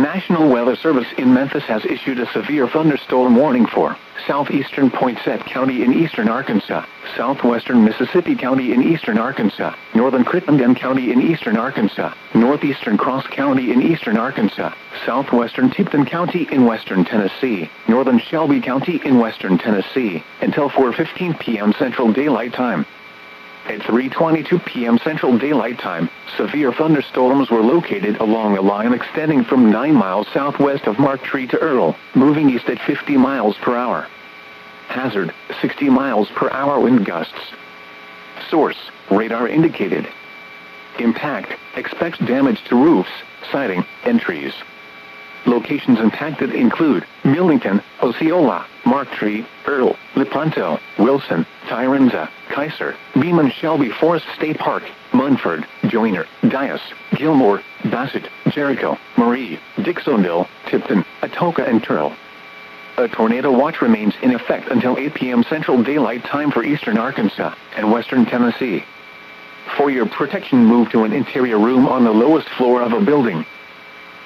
National Weather Service in Memphis has issued a severe thunderstorm warning for southeastern Poinsett County in eastern Arkansas, southwestern Mississippi County in eastern Arkansas, northern Crittenden County in eastern Arkansas, northeastern Cross County in eastern Arkansas, southwestern Tipton County in western Tennessee, northern Shelby County in western Tennessee, until 4:15 p.m. Central Daylight Time. At 3:22 p.m. Central Daylight Time, severe thunderstorms were located along a line extending from 9 miles southwest of Marktree to Earl, moving east at 50 miles per hour. Hazard, 60 miles per hour wind gusts. Source, radar indicated. Impact, expects damage to roofs, siding, and trees. Locations impacted include Millington, Osceola, Marktree, Earl, Lepanto, Wilson, Tyrenza, Kaiser, Beeman, Shelby Forest State Park, Munford, Joyner, Dias, Gilmore, Bassett, Jericho, Marie, Dixonville, Tipton, Atoka, and Turl. A tornado watch remains in effect until 8 p.m. Central Daylight Time for eastern Arkansas and western Tennessee. For your protection, move to an interior room on the lowest floor of a building.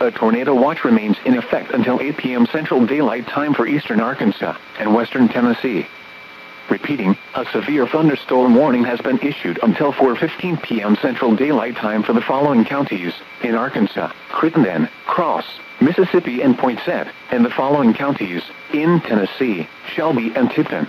A tornado watch remains in effect until 8 p.m. Central Daylight Time for eastern Arkansas and western Tennessee. Repeating, a severe thunderstorm warning has been issued until 4:15 p.m. Central Daylight Time for the following counties in Arkansas: Crittenden, Cross, Mississippi, and Poinsett, and the following counties in Tennessee: Shelby and Tipton.